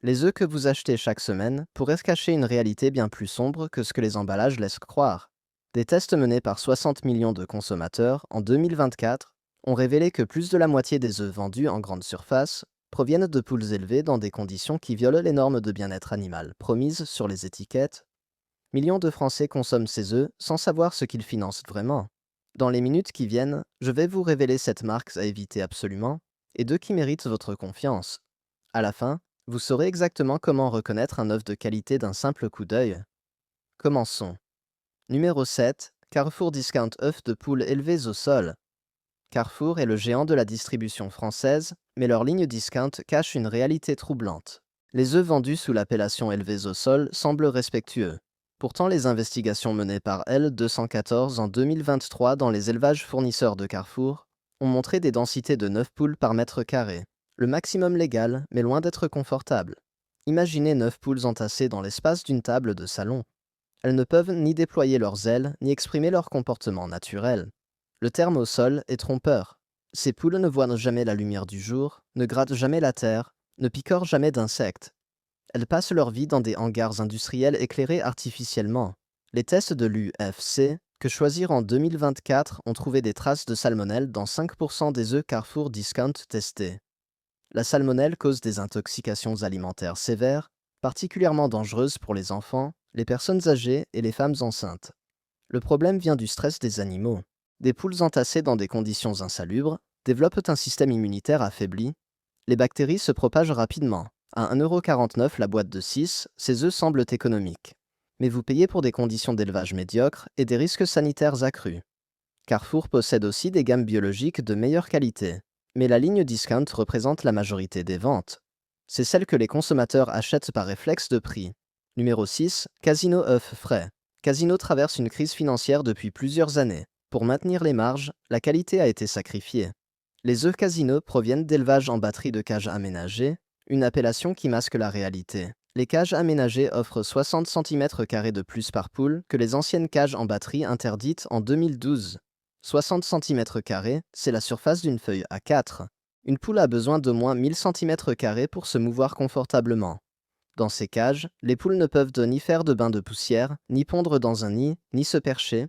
Les œufs que vous achetez chaque semaine pourraient cacher une réalité bien plus sombre que ce que les emballages laissent croire. Des tests menés par 60 millions de consommateurs en 2024 ont révélé que plus de la moitié des œufs vendus en grande surface proviennent de poules élevées dans des conditions qui violent les normes de bien-être animal promises sur les étiquettes. Millions de Français consomment ces œufs sans savoir ce qu'ils financent vraiment. Dans les minutes qui viennent, je vais vous révéler cette marque à éviter absolument et deux qui méritent votre confiance. À la fin, vous saurez exactement comment reconnaître un œuf de qualité d'un simple coup d'œil. Commençons. Numéro 7. Carrefour Discount œufs de poule élevés au sol. Carrefour est le géant de la distribution française, mais leur ligne discount cache une réalité troublante. Les œufs vendus sous l'appellation élevés au sol semblent respectueux. Pourtant, les investigations menées par L214 en 2023 dans les élevages fournisseurs de Carrefour ont montré des densités de 9 poules par mètre carré. Le maximum légal, mais loin d'être confortable. Imaginez 9 poules entassées dans l'espace d'une table de salon. Elles ne peuvent ni déployer leurs ailes, ni exprimer leur comportement naturel. Le terme au sol est trompeur. Ces poules ne voient jamais la lumière du jour, ne grattent jamais la terre, ne picorent jamais d'insectes. Elles passent leur vie dans des hangars industriels éclairés artificiellement. Les tests de l'UFC, que choisir en 2024, ont trouvé des traces de salmonelle dans 5% des œufs Carrefour Discount testés. La salmonelle cause des intoxications alimentaires sévères, particulièrement dangereuses pour les enfants, les personnes âgées et les femmes enceintes. Le problème vient du stress des animaux. Des poules entassées dans des conditions insalubres développent un système immunitaire affaibli. Les bactéries se propagent rapidement. À 1,49 € la boîte de 6, ces œufs semblent économiques. Mais vous payez pour des conditions d'élevage médiocres et des risques sanitaires accrus. Carrefour possède aussi des gammes biologiques de meilleure qualité. Mais la ligne discount représente la majorité des ventes. C'est celle que les consommateurs achètent par réflexe de prix. Numéro 6. Casino œufs frais. Casino traverse une crise financière depuis plusieurs années. Pour maintenir les marges, la qualité a été sacrifiée. Les œufs Casino proviennent d'élevages en batterie de cages aménagées, une appellation qui masque la réalité. Les cages aménagées offrent 60 cm² de plus par poule que les anciennes cages en batterie interdites en 2012. 60 cm², c'est la surface d'une feuille A4. Une poule a besoin d'au moins 1000 cm² pour se mouvoir confortablement. Dans ces cages, les poules ne peuvent ni faire de bain de poussière, ni pondre dans un nid, ni se percher.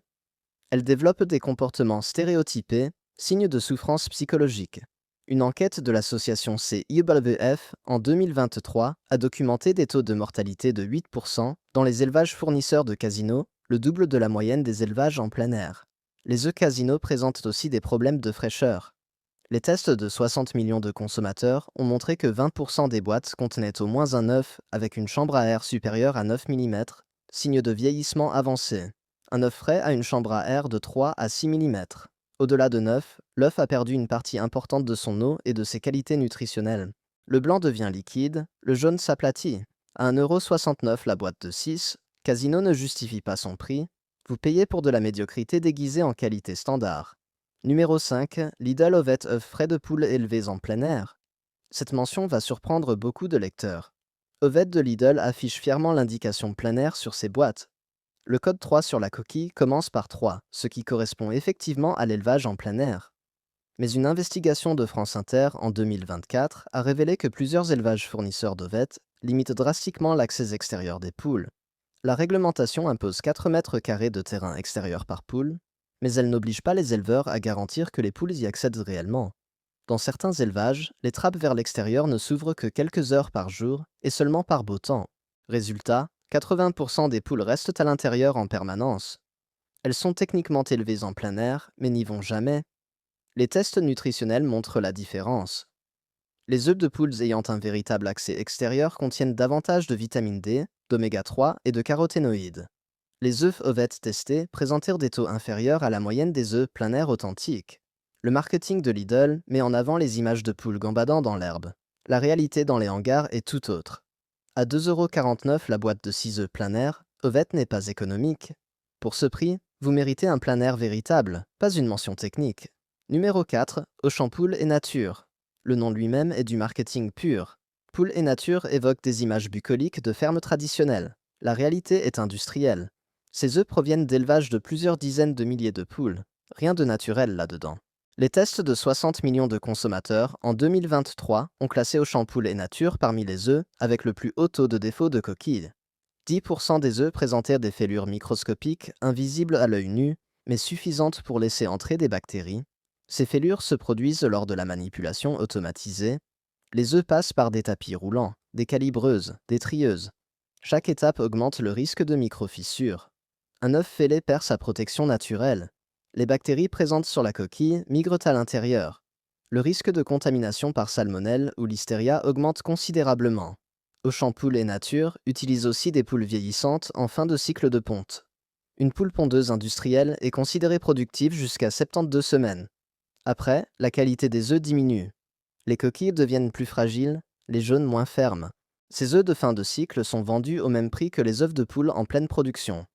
Elles développent des comportements stéréotypés, signes de souffrance psychologique. Une enquête de l'association CIWF en 2023 a documenté des taux de mortalité de 8% dans les élevages fournisseurs de casinos, le double de la moyenne des élevages en plein air. Les œufs casinos présentent aussi des problèmes de fraîcheur. Les tests de 60 millions de consommateurs ont montré que 20% des boîtes contenaient au moins un œuf avec une chambre à air supérieure à 9 mm, signe de vieillissement avancé. Un œuf frais a une chambre à air de 3 à 6 mm. Au-delà de 9, l'œuf a perdu une partie importante de son eau et de ses qualités nutritionnelles. Le blanc devient liquide, le jaune s'aplatit. À 1,69 € la boîte de 6, Casino ne justifie pas son prix. Vous payez pour de la médiocrité déguisée en qualité standard. Numéro 5. Lidl Ovette œufs frais de poule élevés en plein air. Cette mention va surprendre beaucoup de lecteurs. Ovette de Lidl affiche fièrement l'indication plein air sur ses boîtes. Le code 3 sur la coquille commence par 3, ce qui correspond effectivement à l'élevage en plein air. Mais une investigation de France Inter en 2024 a révélé que plusieurs élevages fournisseurs d'ovettes limitent drastiquement l'accès extérieur des poules. La réglementation impose 4 mètres carrés de terrain extérieur par poule, mais elle n'oblige pas les éleveurs à garantir que les poules y accèdent réellement. Dans certains élevages, les trappes vers l'extérieur ne s'ouvrent que quelques heures par jour et seulement par beau temps. Résultat, 80% des poules restent à l'intérieur en permanence. Elles sont techniquement élevées en plein air, mais n'y vont jamais. Les tests nutritionnels montrent la différence. Les œufs de poules ayant un véritable accès extérieur contiennent davantage de vitamine D, d'oméga 3 et de caroténoïdes. Les œufs Ovette testés présentèrent des taux inférieurs à la moyenne des œufs plein air authentiques. Le marketing de Lidl met en avant les images de poules gambadant dans l'herbe. La réalité dans les hangars est tout autre. À 2,49 € la boîte de 6 œufs plein air, Ovette n'est pas économique. Pour ce prix, vous méritez un plein air véritable, pas une mention technique. Numéro 4. Auchan Poule et Nature. Le nom lui-même est du marketing pur. Poule et Nature évoquent des images bucoliques de fermes traditionnelles. La réalité est industrielle. Ces œufs proviennent d'élevages de plusieurs dizaines de milliers de poules. Rien de naturel là-dedans. Les tests de 60 millions de consommateurs en 2023 ont classé Auchan Poule et Nature parmi les œufs avec le plus haut taux de défaut de coquille. 10% des œufs présentèrent des fêlures microscopiques, invisibles à l'œil nu, mais suffisantes pour laisser entrer des bactéries. Ces fêlures se produisent lors de la manipulation automatisée. Les œufs passent par des tapis roulants, des calibreuses, des trieuses. Chaque étape augmente le risque de micro-fissures. Un œuf fêlé perd sa protection naturelle. Les bactéries présentes sur la coquille migrent à l'intérieur. Le risque de contamination par salmonelle ou listeria augmente considérablement. Auchan Poule et Nature utilise aussi des poules vieillissantes en fin de cycle de ponte. Une poule pondeuse industrielle est considérée productive jusqu'à 72 semaines. Après, la qualité des œufs diminue. Les coquilles deviennent plus fragiles, les jaunes moins fermes. Ces œufs de fin de cycle sont vendus au même prix que les œufs de poule en pleine production.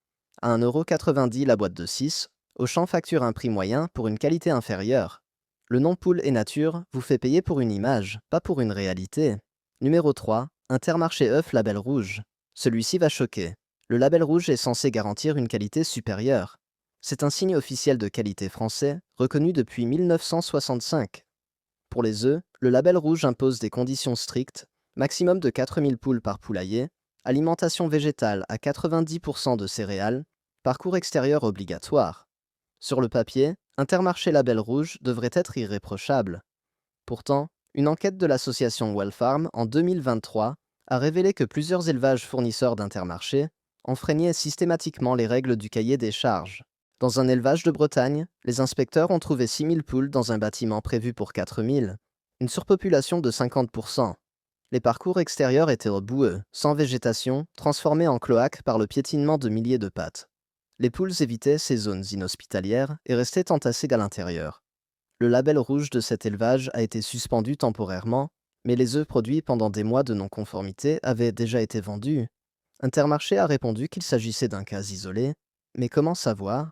À 1,90 € la boîte de 6, Auchan facture un prix moyen pour une qualité inférieure. Le nom Poule et Nature vous fait payer pour une image, pas pour une réalité. Numéro 3. Intermarché œuf label rouge. Celui-ci va choquer. Le label rouge est censé garantir une qualité supérieure. C'est un signe officiel de qualité français, reconnu depuis 1965. Pour les œufs, le label rouge impose des conditions strictes, maximum de 4000 poules par poulailler, alimentation végétale à 90% de céréales, parcours extérieur obligatoire. Sur le papier, Intermarché label rouge devrait être irréprochable. Pourtant, une enquête de l'association Wellfarm en 2023 a révélé que plusieurs élevages fournisseurs d'Intermarché enfreignaient systématiquement les règles du cahier des charges. Dans un élevage de Bretagne, les inspecteurs ont trouvé 6000 poules dans un bâtiment prévu pour 4000, une surpopulation de 50%. Les parcours extérieurs étaient boueux, sans végétation, transformés en cloaques par le piétinement de milliers de pattes. Les poules évitaient ces zones inhospitalières et restaient entassées à l'intérieur. Le label rouge de cet élevage a été suspendu temporairement, mais les œufs produits pendant des mois de non-conformité avaient déjà été vendus. Intermarché a répondu qu'il s'agissait d'un cas isolé, mais comment savoir?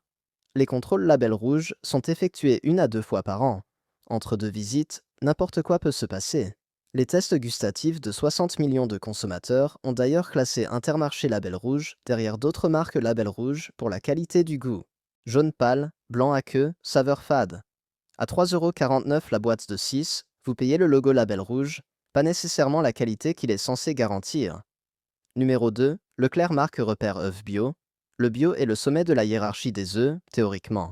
Les contrôles label rouge sont effectués 1 à 2 fois par an. Entre deux visites, n'importe quoi peut se passer. Les tests gustatifs de 60 millions de consommateurs ont d'ailleurs classé Intermarché label rouge derrière d'autres marques label rouge pour la qualité du goût. Jaune pâle, blanc à queue, saveur fade. À 3,49 € la boîte de 6, vous payez le logo label rouge, pas nécessairement la qualité qu'il est censé garantir. Numéro 2, Leclerc marque repère œufs bio. Le bio est le sommet de la hiérarchie des œufs, théoriquement.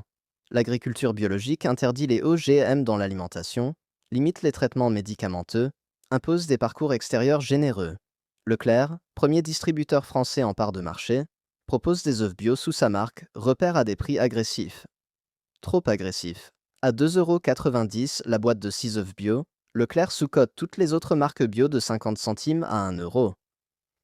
L'agriculture biologique interdit les OGM dans l'alimentation, limite les traitements médicamenteux, impose des parcours extérieurs généreux. Leclerc, premier distributeur français en part de marché, propose des œufs bio sous sa marque, repère à des prix agressifs. Trop agressifs. À 2,90 € la boîte de 6 œufs bio, Leclerc sous-cote toutes les autres marques bio de 50 centimes à 1 €.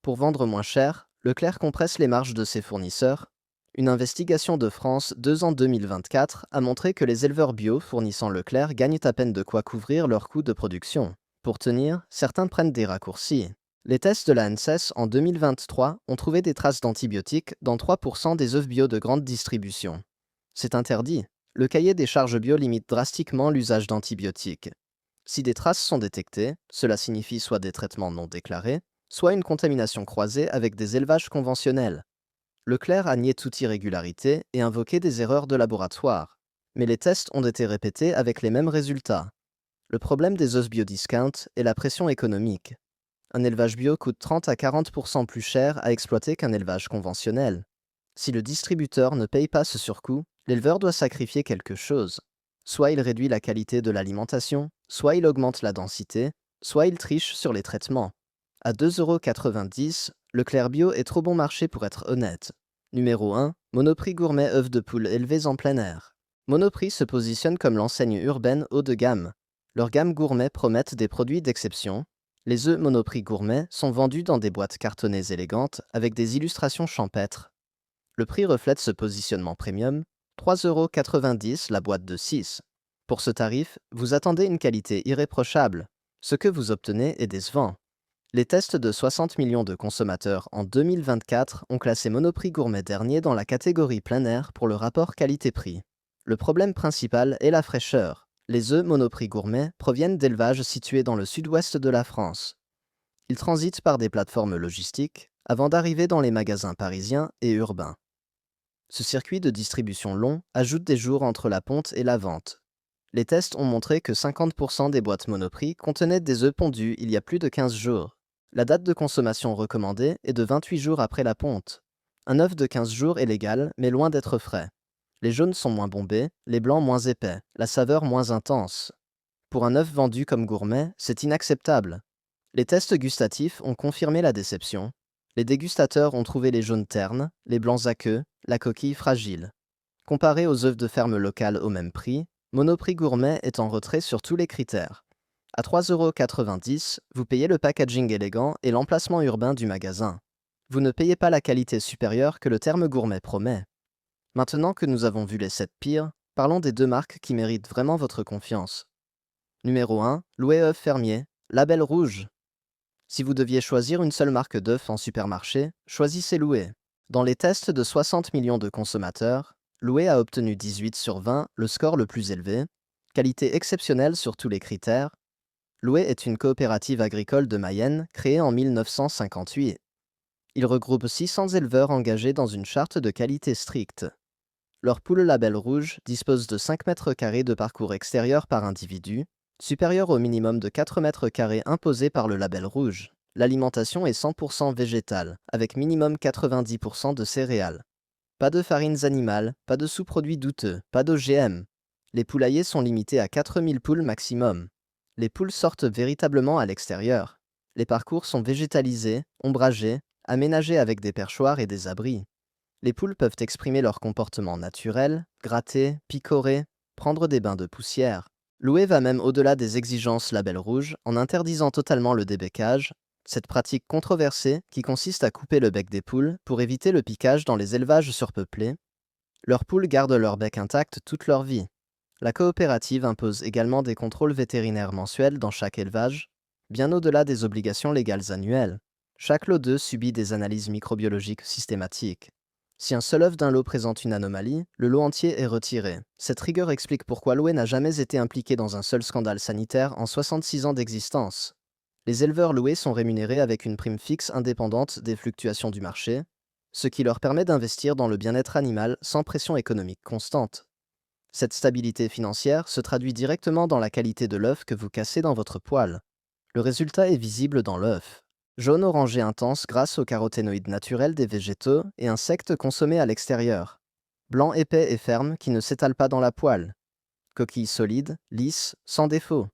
Pour vendre moins cher, Leclerc compresse les marges de ses fournisseurs. Une investigation de France 2 en 2024 a montré que les éleveurs bio fournissant Leclerc gagnent à peine de quoi couvrir leurs coûts de production. Pour tenir, certains prennent des raccourcis. Les tests de la ANSES en 2023 ont trouvé des traces d'antibiotiques dans 3% des œufs bio de grande distribution. C'est interdit. Le cahier des charges bio limite drastiquement l'usage d'antibiotiques. Si des traces sont détectées, cela signifie soit des traitements non déclarés, soit une contamination croisée avec des élevages conventionnels. Leclerc a nié toute irrégularité et invoqué des erreurs de laboratoire. Mais les tests ont été répétés avec les mêmes résultats. Le problème des œufs bio-discount est la pression économique. Un élevage bio coûte 30 à 40% plus cher à exploiter qu'un élevage conventionnel. Si le distributeur ne paye pas ce surcoût, l'éleveur doit sacrifier quelque chose. Soit il réduit la qualité de l'alimentation, soit il augmente la densité, soit il triche sur les traitements. À 2,90 €, Leclerc Bio est trop bon marché pour être honnête. Numéro 1, Monoprix Gourmet œufs de poule élevés en plein air. Monoprix se positionne comme l'enseigne urbaine haut de gamme. Leurs gammes gourmet promettent des produits d'exception. Les œufs Monoprix Gourmet sont vendus dans des boîtes cartonnées élégantes avec des illustrations champêtres. Le prix reflète ce positionnement premium, 3,90 € la boîte de 6. Pour ce tarif, vous attendez une qualité irréprochable. Ce que vous obtenez est décevant. Les tests de 60 millions de consommateurs en 2024 ont classé Monoprix Gourmet dernier dans la catégorie plein air pour le rapport qualité-prix. Le problème principal est la fraîcheur. Les œufs Monoprix Gourmet proviennent d'élevages situés dans le sud-ouest de la France. Ils transitent par des plateformes logistiques avant d'arriver dans les magasins parisiens et urbains. Ce circuit de distribution long ajoute des jours entre la ponte et la vente. Les tests ont montré que 50% des boîtes Monoprix contenaient des œufs pondus il y a plus de 15 jours. La date de consommation recommandée est de 28 jours après la ponte. Un œuf de 15 jours est légal, mais loin d'être frais. Les jaunes sont moins bombés, les blancs moins épais, la saveur moins intense. Pour un œuf vendu comme gourmet, c'est inacceptable. Les tests gustatifs ont confirmé la déception. Les dégustateurs ont trouvé les jaunes ternes, les blancs aqueux, la coquille fragile. Comparé aux œufs de ferme locale au même prix, Monoprix Gourmet est en retrait sur tous les critères. À 3,90 €, vous payez le packaging élégant et l'emplacement urbain du magasin. Vous ne payez pas la qualité supérieure que le terme gourmet promet. Maintenant que nous avons vu les 7 pires, parlons des deux marques qui méritent vraiment votre confiance. Numéro 1, Loué œufs fermier, label rouge. Si vous deviez choisir une seule marque d'œufs en supermarché, choisissez Loué. Dans les tests de 60 millions de consommateurs, Loué a obtenu 18 sur 20, le score le plus élevé, qualité exceptionnelle sur tous les critères. Loué est une coopérative agricole de Mayenne créée en 1958. Il regroupe 600 éleveurs engagés dans une charte de qualité stricte. Leur poule label rouge dispose de 5 mètres carrés de parcours extérieur par individu, supérieur au minimum de 4 mètres carrés imposé par le label rouge. L'alimentation est 100% végétale, avec minimum 90% de céréales. Pas de farines animales, pas de sous-produits douteux, pas d'OGM. Les poulaillers sont limités à 4000 poules maximum. Les poules sortent véritablement à l'extérieur. Les parcours sont végétalisés, ombragés, aménagés avec des perchoirs et des abris. Les poules peuvent exprimer leur comportement naturel, gratter, picorer, prendre des bains de poussière. Loué va même au-delà des exigences label rouge en interdisant totalement le débecage, cette pratique controversée qui consiste à couper le bec des poules pour éviter le piquage dans les élevages surpeuplés. Leurs poules gardent leur bec intact toute leur vie. La coopérative impose également des contrôles vétérinaires mensuels dans chaque élevage, bien au-delà des obligations légales annuelles. Chaque lot d'œufs subit des analyses microbiologiques systématiques. Si un seul œuf d'un lot présente une anomalie, le lot entier est retiré. Cette rigueur explique pourquoi Loué n'a jamais été impliqué dans un seul scandale sanitaire en 66 ans d'existence. Les éleveurs loués sont rémunérés avec une prime fixe indépendante des fluctuations du marché, ce qui leur permet d'investir dans le bien-être animal sans pression économique constante. Cette stabilité financière se traduit directement dans la qualité de l'œuf que vous cassez dans votre poêle. Le résultat est visible dans l'œuf. Jaune orangé intense grâce aux caroténoïdes naturels des végétaux et insectes consommés à l'extérieur. Blanc épais et ferme qui ne s'étale pas dans la poêle. Coquille solide, lisse, sans défaut.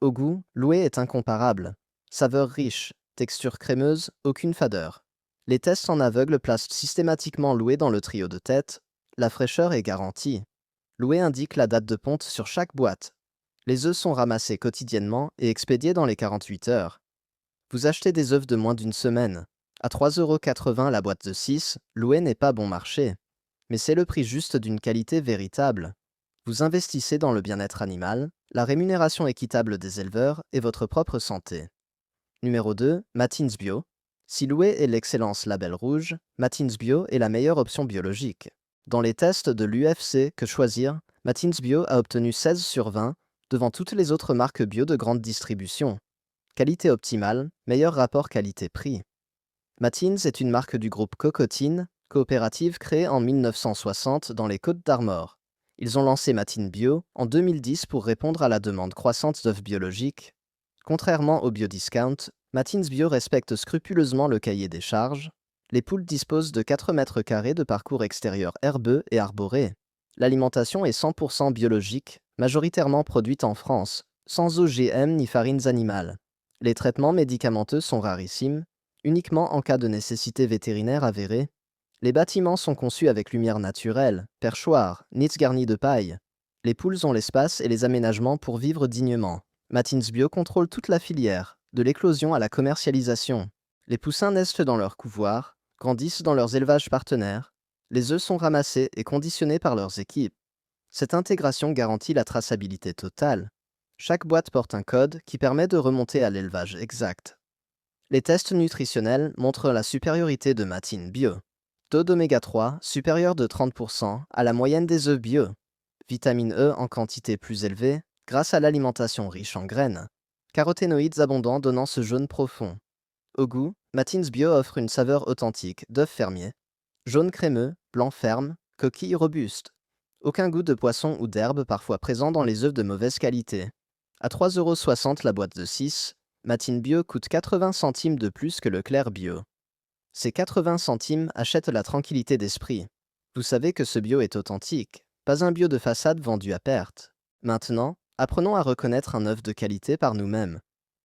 Au goût, Loué est incomparable. Saveur riche, texture crémeuse, aucune fadeur. Les tests en aveugle placent systématiquement Loué dans le trio de tête. La fraîcheur est garantie. Loué indique la date de ponte sur chaque boîte. Les œufs sont ramassés quotidiennement et expédiés dans les 48 heures. Vous achetez des œufs de moins d'une semaine. À 3,80 € la boîte de 6, Loué n'est pas bon marché. Mais c'est le prix juste d'une qualité véritable. Vous investissez dans le bien-être animal, la rémunération équitable des éleveurs et votre propre santé. Numéro 2, Matins Bio. Si Loué est l'excellence label rouge, Matins Bio est la meilleure option biologique. Dans les tests de l'UFC Que Choisir, Matins Bio a obtenu 16 sur 20 devant toutes les autres marques bio de grande distribution. Qualité optimale, meilleur rapport qualité-prix. Matins est une marque du groupe Cocotine, coopérative créée en 1960 dans les Côtes d'Armor. Ils ont lancé Matins Bio en 2010 pour répondre à la demande croissante d'œufs biologiques. Contrairement au biodiscount, Matins Bio respecte scrupuleusement le cahier des charges. Les poules disposent de 4 mètres carrés de parcours extérieur herbeux et arboré. L'alimentation est 100% biologique, majoritairement produite en France, sans OGM ni farines animales. Les traitements médicamenteux sont rarissimes, uniquement en cas de nécessité vétérinaire avérée. Les bâtiments sont conçus avec lumière naturelle, perchoirs, nids garnis de paille. Les poules ont l'espace et les aménagements pour vivre dignement. Matins Bio contrôle toute la filière, de l'éclosion à la commercialisation. Les poussins nestent dans leurs couvoirs, grandissent dans leurs élevages partenaires. Les œufs sont ramassés et conditionnés par leurs équipes. Cette intégration garantit la traçabilité totale. Chaque boîte porte un code qui permet de remonter à l'élevage exact. Les tests nutritionnels montrent la supériorité de Matins Bio. Taux d'oméga 3 supérieur de 30% à la moyenne des œufs bio. Vitamine E en quantité plus élevée grâce à l'alimentation riche en graines. Caroténoïdes abondants donnant ce jaune profond. Au goût, Matins Bio offre une saveur authentique d'œuf fermier. Jaune crémeux, blanc ferme, coquille robuste. Aucun goût de poisson ou d'herbe parfois présent dans les œufs de mauvaise qualité. À 3,60 € la boîte de 6, Matine Bio coûte 80 centimes de plus que Leclerc Bio. Ces 80 centimes achètent la tranquillité d'esprit. Vous savez que ce bio est authentique, pas un bio de façade vendu à perte. Maintenant, apprenons à reconnaître un œuf de qualité par nous-mêmes.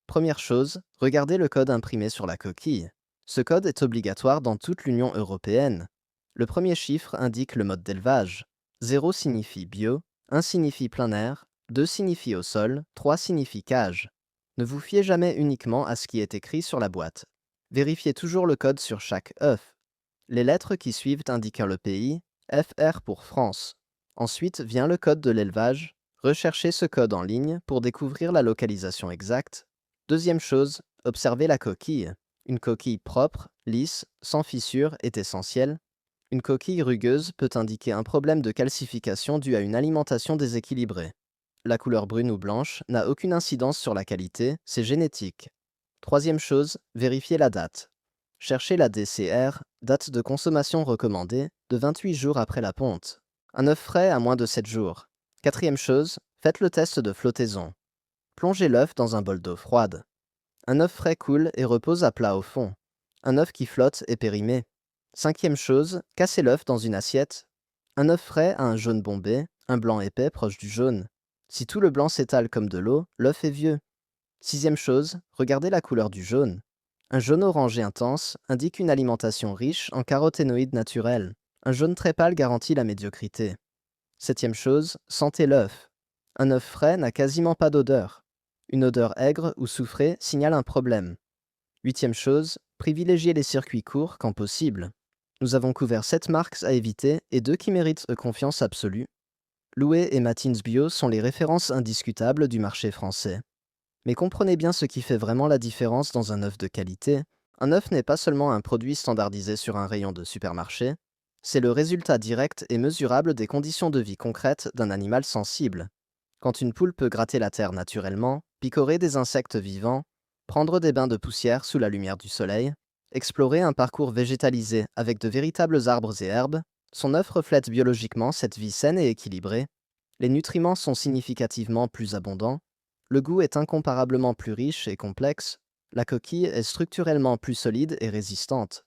Première chose, regardez le code imprimé sur la coquille. Ce code est obligatoire dans toute l'Union européenne. Le premier chiffre indique le mode d'élevage. 0 signifie bio, 1 signifie plein air, 2 signifie au sol, 3 signifie cage. Ne vous fiez jamais uniquement à ce qui est écrit sur la boîte. Vérifiez toujours le code sur chaque œuf. Les lettres qui suivent indiquent le pays, FR pour France. Ensuite vient le code de l'élevage. Recherchez ce code en ligne pour découvrir la localisation exacte. Deuxième chose, observez la coquille. Une coquille propre, lisse, sans fissure est essentielle. Une coquille rugueuse peut indiquer un problème de calcification dû à une alimentation déséquilibrée. La couleur brune ou blanche n'a aucune incidence sur la qualité, c'est génétique. Troisième chose, vérifiez la date. Cherchez la DCR, date de consommation recommandée, de 28 jours après la ponte. Un œuf frais à moins de 7 jours. Quatrième chose, faites le test de flottaison. Plongez l'œuf dans un bol d'eau froide. Un œuf frais coule et repose à plat au fond. Un œuf qui flotte est périmé. Cinquième chose, cassez l'œuf dans une assiette. Un œuf frais a un jaune bombé, un blanc épais proche du jaune. Si tout le blanc s'étale comme de l'eau, l'œuf est vieux. Sixième chose, regardez la couleur du jaune. Un jaune orangé intense indique une alimentation riche en caroténoïdes naturels. Un jaune très pâle garantit la médiocrité. Septième chose, sentez l'œuf. Un œuf frais n'a quasiment pas d'odeur. Une odeur aigre ou soufrée signale un problème. Huitième chose, privilégiez les circuits courts quand possible. Nous avons couvert 7 marques à éviter et 2 qui méritent confiance absolue. Loué et Matins Bio sont les références indiscutables du marché français. Mais comprenez bien ce qui fait vraiment la différence dans un œuf de qualité. Un œuf n'est pas seulement un produit standardisé sur un rayon de supermarché, c'est le résultat direct et mesurable des conditions de vie concrètes d'un animal sensible. Quand une poule peut gratter la terre naturellement, picorer des insectes vivants, prendre des bains de poussière sous la lumière du soleil, explorer un parcours végétalisé avec de véritables arbres et herbes, son œuf reflète biologiquement cette vie saine et équilibrée. Les nutriments sont significativement plus abondants, le goût est incomparablement plus riche et complexe, la coquille est structurellement plus solide et résistante.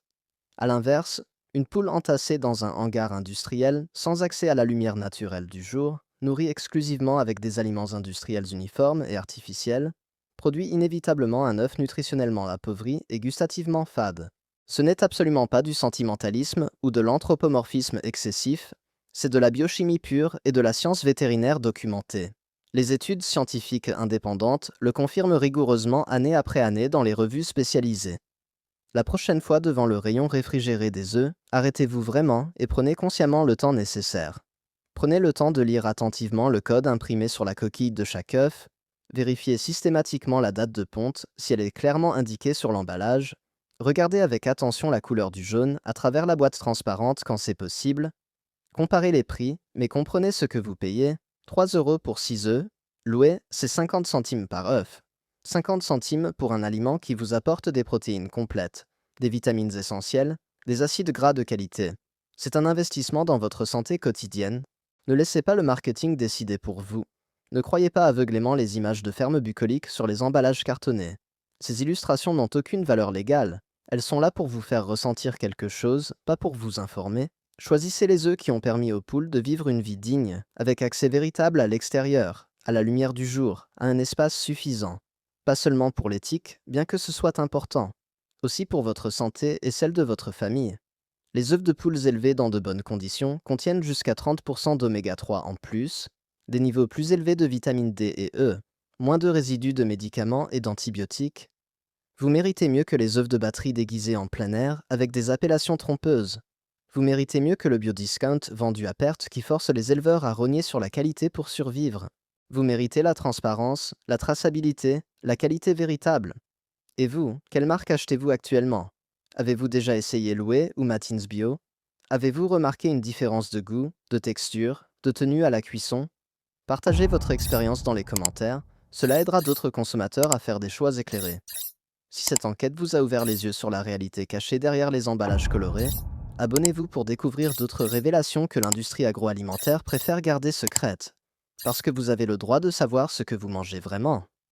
A l'inverse, une poule entassée dans un hangar industriel, sans accès à la lumière naturelle du jour, nourrie exclusivement avec des aliments industriels uniformes et artificiels, produit inévitablement un œuf nutritionnellement appauvri et gustativement fade. Ce n'est absolument pas du sentimentalisme ou de l'anthropomorphisme excessif, c'est de la biochimie pure et de la science vétérinaire documentée. Les études scientifiques indépendantes le confirment rigoureusement année après année dans les revues spécialisées. La prochaine fois devant le rayon réfrigéré des œufs, arrêtez-vous vraiment et prenez consciemment le temps nécessaire. Prenez le temps de lire attentivement le code imprimé sur la coquille de chaque œuf, vérifiez systématiquement la date de ponte si elle est clairement indiquée sur l'emballage, regardez avec attention la couleur du jaune à travers la boîte transparente quand c'est possible, comparez les prix, mais comprenez ce que vous payez. 3 € pour 6 œufs, loué, c'est 50 centimes par œuf. 50 centimes pour un aliment qui vous apporte des protéines complètes, des vitamines essentielles, des acides gras de qualité. C'est un investissement dans votre santé quotidienne. Ne laissez pas le marketing décider pour vous. Ne croyez pas aveuglément les images de fermes bucoliques sur les emballages cartonnés. Ces illustrations n'ont aucune valeur légale. Elles sont là pour vous faire ressentir quelque chose, pas pour vous informer. Choisissez les œufs qui ont permis aux poules de vivre une vie digne, avec accès véritable à l'extérieur, à la lumière du jour, à un espace suffisant. Pas seulement pour l'éthique, bien que ce soit important, aussi pour votre santé et celle de votre famille. Les œufs de poules élevés dans de bonnes conditions contiennent jusqu'à 30% d'oméga 3 en plus, des niveaux plus élevés de vitamine D et E, moins de résidus de médicaments et d'antibiotiques. Vous méritez mieux que les œufs de batterie déguisés en plein air avec des appellations trompeuses. Vous méritez mieux que le biodiscount vendu à perte qui force les éleveurs à rogner sur la qualité pour survivre. Vous méritez la transparence, la traçabilité, la qualité véritable. Et vous, quelle marque achetez-vous actuellement? Avez-vous déjà essayé Loué ou Matins Bio? Avez-vous remarqué une différence de goût, de texture, de tenue à la cuisson? Partagez votre expérience dans les commentaires, cela aidera d'autres consommateurs à faire des choix éclairés. Si cette enquête vous a ouvert les yeux sur la réalité cachée derrière les emballages colorés, Abonnez-vous pour découvrir d'autres révélations que l'industrie agroalimentaire préfère garder secrètes. Parce que vous avez le droit de savoir ce que vous mangez vraiment.